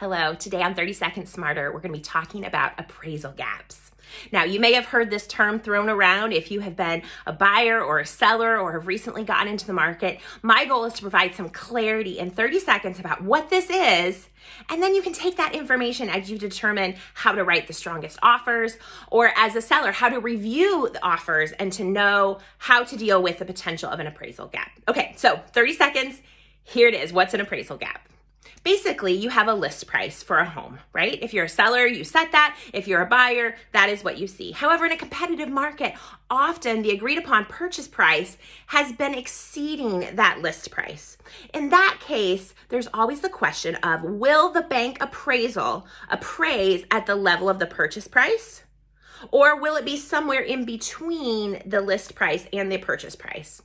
Hello, today on 30 Seconds Smarter, we're going to be talking about appraisal gaps. Now, you may have heard this term thrown around if you have been a buyer or a seller or have recently gotten into the market. My goal is to provide some clarity in 30 seconds about what this is, and then you can take that information as you determine how to write the strongest offers, or as a seller, how to review the offers and to know how to deal with the potential of an appraisal gap. Okay, so 30 seconds, here it is. What's an appraisal gap? Basically, you have a list price for a home, right? If you're a seller, you set that. If you're a buyer, that is what you see. However, in a competitive market, often the agreed upon purchase price has been exceeding that list price. In that case, there's always the question of, will the bank appraisal appraise at the level of the purchase price? Or will it be somewhere in between the list price and the purchase price?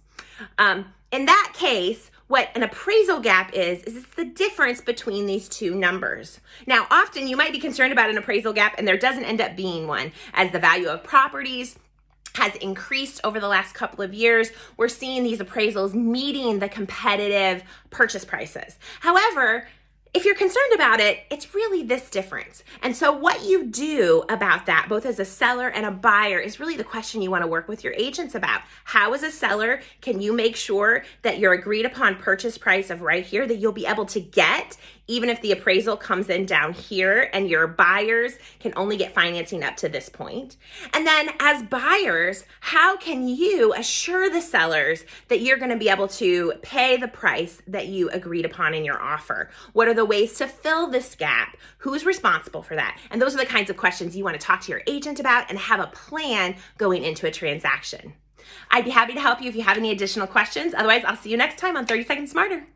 In that case, what an appraisal gap is it's the difference between these two numbers. Now, often you might be concerned about an appraisal gap and there doesn't end up being one. As the value of properties has increased over the last couple of years, we're seeing these appraisals meeting the competitive purchase prices. However, if you're concerned about it, it's really this difference. And so what you do about that, both as a seller and a buyer, is really the question you want to work with your agents about. How, as a seller, can you make sure that your agreed upon purchase price of right here that you'll be able to get, even if the appraisal comes in down here and your buyers can only get financing up to this point? And then as buyers, how can you assure the sellers that you're going to be able to pay the price that you agreed upon in your offer? What are the ways to fill this gap? Who's responsible for that? And those are the kinds of questions you want to talk to your agent about and have a plan going into a transaction. I'd be happy to help you if you have any additional questions. Otherwise, I'll see you next time on 30 Seconds Smarter.